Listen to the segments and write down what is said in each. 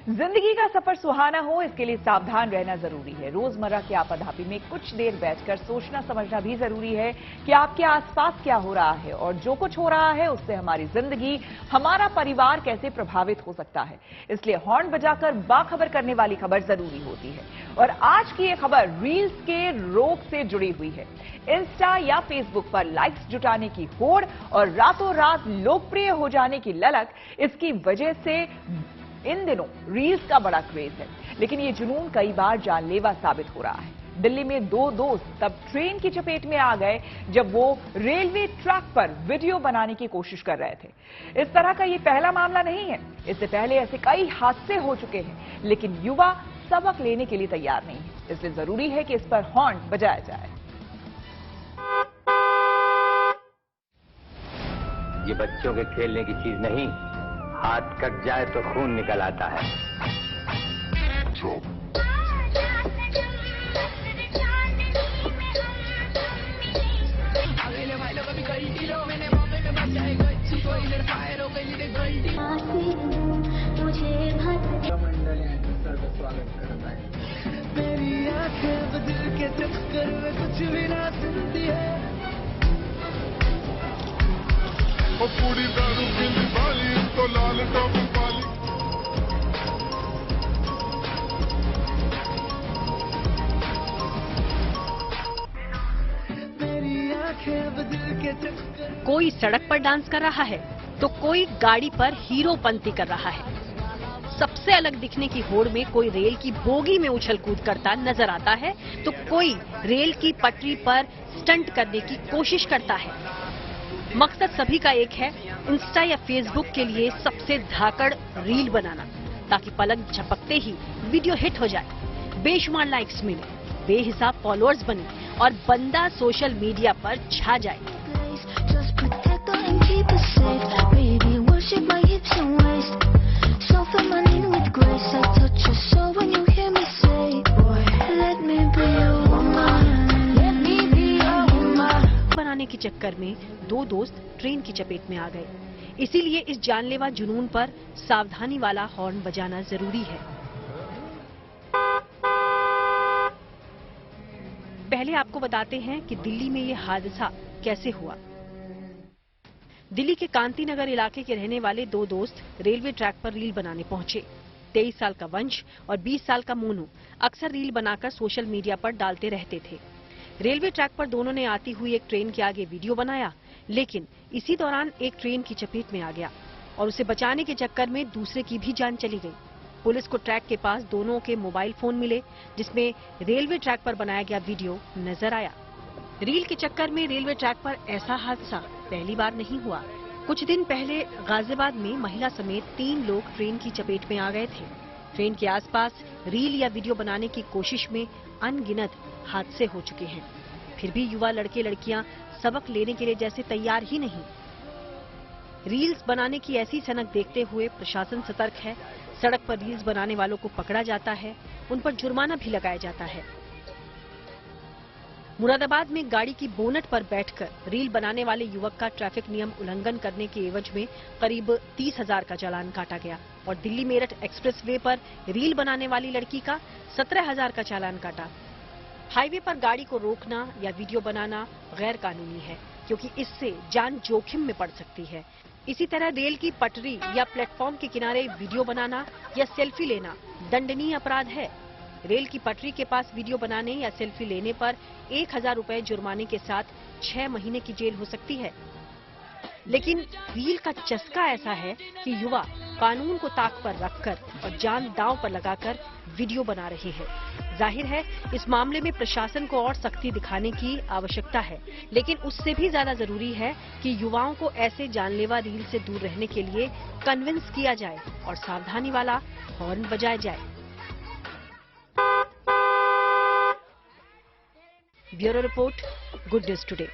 जिंदगी का सफर सुहाना हो, इसके लिए सावधान रहना जरूरी है। रोजमर्रा की आपाधापी में कुछ देर बैठकर सोचना समझना भी जरूरी है कि आपके आसपास क्या हो रहा है और जो कुछ हो रहा है उससे हमारी जिंदगी, हमारा परिवार कैसे प्रभावित हो सकता है। इसलिए हॉर्न बजाकर बाखबर करने वाली खबर जरूरी होती है। और आज की ये खबर रील्स के रोग से जुड़ी हुई है। इंस्टा या फेसबुक पर लाइक्स जुटाने की होड़ और रातों रात लोकप्रिय हो जाने की ललक, इसकी वजह से इन दिनों रील्स का बड़ा क्रेज है। लेकिन ये जुनून कई बार जानलेवा साबित हो रहा है। दिल्ली में दो दोस्त तब ट्रेन की चपेट में आ गए जब वो रेलवे ट्रैक पर वीडियो बनाने की कोशिश कर रहे थे। इस तरह का ये पहला मामला नहीं है। इससे पहले ऐसे कई हादसे हो चुके हैं, लेकिन युवा सबक लेने के लिए तैयार नहीं है। इसलिए जरूरी है कि इस पर हॉर्न बजाया जाए। ये बच्चों के खेलने की चीज नहीं, हाथ कट जाए तो खून निकल आता है। मेरी आंखें बदल के चक्कर में कुछ भी ना सुनती है। वो पूरी दारू पीली वाली तो लाल टॉप वाली। मेरी आंखें बदल के चक्कर। कोई सड़क पर डांस कर रहा है तो कोई गाड़ी पर हीरोपंती कर रहा है। सबसे अलग दिखने की होड़ में कोई रेल की बोगी में उछल कूद करता नजर आता है तो कोई रेल की पटरी पर स्टंट करने की कोशिश करता है। मकसद सभी का एक है, इंस्टा या फेसबुक के लिए सबसे धाकड़ रील बनाना, ताकि पलक झपकते ही वीडियो हिट हो जाए, बेशुमार लाइक्स मिले, बेहिसाब फॉलोअर्स बने और बंदा सोशल मीडिया पर छा जाए। बनाने के चक्कर में दो दोस्त ट्रेन की चपेट में आ गए। इसीलिए इस जानलेवा जुनून पर सावधानी वाला हॉर्न बजाना जरूरी है। पहले आपको बताते हैं कि दिल्ली में ये हादसा कैसे हुआ। दिल्ली के कांति नगर इलाके के रहने वाले दो दोस्त रेलवे ट्रैक पर रील बनाने पहुंचे। 23 साल का वंश और 20 साल का मोनू अक्सर रील बनाकर सोशल मीडिया पर डालते रहते थे। रेलवे ट्रैक पर दोनों ने आती हुई एक ट्रेन के आगे वीडियो बनाया, लेकिन इसी दौरान एक ट्रेन की चपेट में आ गया और उसे बचाने के चक्कर में दूसरे की भी जान चली गई। पुलिस को ट्रैक के पास दोनों के मोबाइल फोन मिले, जिसमें रेलवे ट्रैक पर बनाया गया वीडियो नजर आया। रील के चक्कर में रेलवे ट्रैक पर ऐसा हादसा पहली बार नहीं हुआ। कुछ दिन पहले गाजियाबाद में महिला समेत 3 लोग ट्रेन की चपेट में आ गए थे। ट्रेन के आसपास रील या वीडियो बनाने की कोशिश में अनगिनत हादसे हो चुके हैं। फिर भी युवा लड़के लड़कियां सबक लेने के लिए जैसे तैयार ही नहीं। रील्स बनाने की ऐसी सनक देखते हुए प्रशासन सतर्क है। सड़क पर रील्स बनाने वालों को पकड़ा जाता है, उन पर जुर्माना भी लगाया जाता है। मुरादाबाद में गाड़ी की बोनट पर बैठकर रील बनाने वाले युवक का ट्रैफिक नियम उल्लंघन करने के एवज में करीब 30,000 का चालान काटा गया और दिल्ली मेरठ एक्सप्रेसवे पर रील बनाने वाली लड़की का 17,000 का चालान काटा। हाईवे पर गाड़ी को रोकना या वीडियो बनाना गैर कानूनी है, क्योंकि इससे जान जोखिम में पड़ सकती है। इसी तरह रेल की पटरी या प्लेटफॉर्म के किनारे वीडियो बनाना या सेल्फी लेना दंडनीय अपराध है। रेल की पटरी के पास वीडियो बनाने या सेल्फी लेने पर 1,000 रुपए जुर्माने के साथ 6 महीने की जेल हो सकती है। लेकिन रील का चस्का ऐसा है कि युवा कानून को ताक पर रखकर और जान दांव पर लगाकर वीडियो बना रहे हैं। जाहिर है, इस मामले में प्रशासन को और सख्ती दिखाने की आवश्यकता है, लेकिन उससे भी ज्यादा जरूरी है कि युवाओं को ऐसे जानलेवा रील से दूर रहने के लिए कन्विंस किया जाए और सावधानी वाला हॉर्न बजाया जाए। Bureau report, good news today.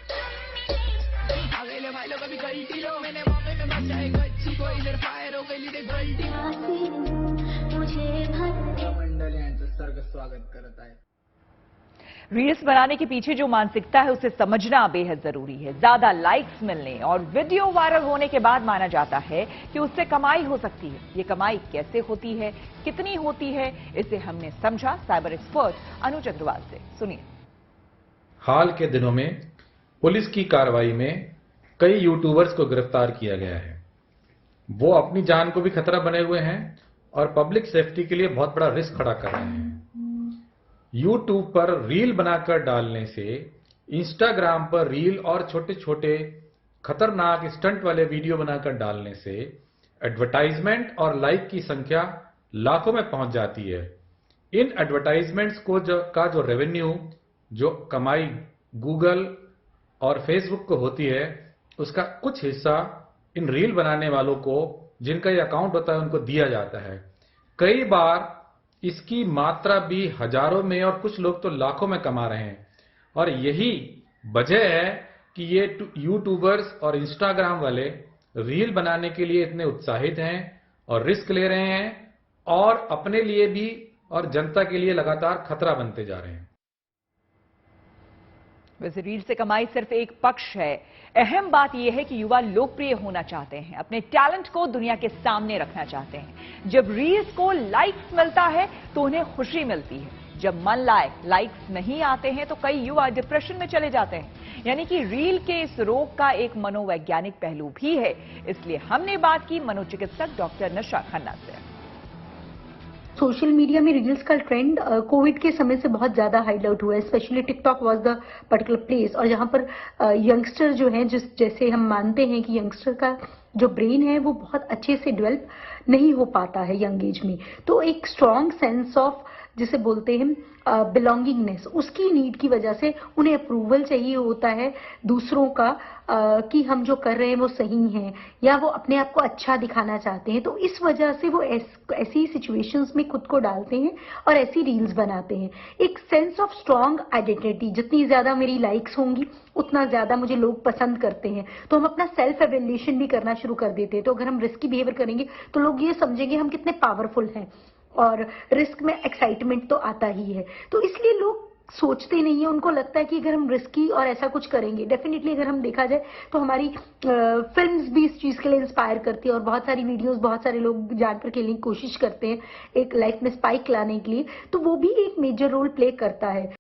मंडळ यांचं स्वागत करत आहे। रील्स बनाने के पीछे जो मानसिकता है उसे समझना बेहद जरूरी है। ज्यादा लाइक्स मिलने और वीडियो वायरल होने के बाद माना जाता है कि उससे कमाई हो सकती है। ये कमाई कैसे होती है, कितनी होती है, इसे हमने समझा साइबर एक्सपर्ट अनुज अग्रवाल से। सुनिए। हाल के दिनों में पुलिस की कार्रवाई में कई यूट्यूबर्स को गिरफ्तार किया गया है। वो अपनी जान को भी खतरा बने हुए हैं और पब्लिक सेफ्टी के लिए बहुत बड़ा रिस्क खड़ा कर रहे हैं। यूट्यूब पर रील बनाकर डालने से, इंस्टाग्राम पर रील और छोटे छोटे खतरनाक स्टंट वाले वीडियो बनाकर डालने से एडवर्टाइजमेंट और लाइक की संख्या लाखों में पहुंच जाती है। इन एडवर्टाइजमेंट्स को जो रेवेन्यू, जो कमाई गूगल और फेसबुक को होती है, उसका कुछ हिस्सा इन रील बनाने वालों को, जिनका ये अकाउंट होता है, उनको दिया जाता है। कई बार इसकी मात्रा भी हजारों में और कुछ लोग तो लाखों में कमा रहे हैं। और यही वजह है कि ये यूट्यूबर्स और इंस्टाग्राम वाले रील बनाने के लिए इतने उत्साहित हैं और रिस्क ले रहे हैं और अपने लिए भी और जनता के लिए लगातार खतरा बनते जा रहे हैं। वैसे रील से कमाई सिर्फ एक पक्ष है। अहम बात यह है कि युवा लोकप्रिय होना चाहते हैं, अपने टैलेंट को दुनिया के सामने रखना चाहते हैं। जब रील्स को लाइक्स मिलता है तो उन्हें खुशी मिलती है। जब मन लाइक्स नहीं आते हैं तो कई युवा डिप्रेशन में चले जाते हैं। यानी कि रील के इस रोग का एक मनोवैज्ञानिक पहलू भी है। इसलिए हमने बात की मनोचिकित्सक डॉक्टर निशा खन्ना से। सोशल मीडिया में रील्स का ट्रेंड कोविड के समय से बहुत ज्यादा हाईलाइट हुआ है। Specially TikTok was the particular place, और जहां पर यंगस्टर जो हैं, जैसे हम मानते हैं कि यंगस्टर का जो ब्रेन है वो बहुत अच्छे से डेवलप नहीं हो पाता है यंग एज में, तो एक स्ट्रॉन्ग सेंस ऑफ, जिसे बोलते हैं बिलोंगिंगनेस, उसकी नीड की वजह से उन्हें अप्रूवल चाहिए होता है दूसरों का, कि हम जो कर रहे हैं वो सही है, या वो अपने आप को अच्छा दिखाना चाहते हैं। तो इस वजह से वो ऐसी सिचुएशंस में खुद को डालते हैं और ऐसी रील्स बनाते हैं। एक सेंस ऑफ स्ट्रॉन्ग आइडेंटिटी, जितनी ज्यादा मेरी लाइक्स होंगी उतना ज्यादा मुझे लोग पसंद करते हैं, तो हम अपना सेल्फ एवेल्यूएशन भी करना शुरू कर देते हैं। तो अगर हम रिस्की बिहेवियर करेंगे तो लोग ये समझेंगे हम कितने पावरफुल हैं, और रिस्क में एक्साइटमेंट तो आता ही है। तो इसलिए लोग सोचते नहीं है, उनको लगता है कि अगर हम रिस्की और ऐसा कुछ करेंगे, डेफिनेटली अगर हम देखा जाए तो हमारी फिल्म्स भी इस चीज के लिए इंस्पायर करती है, और बहुत सारी वीडियोस बहुत सारे लोग जानकर खेलने की कोशिश करते हैं एक लाइफ में स्पाइक लाने के लिए, तो वो भी एक मेजर रोल प्ले करता है।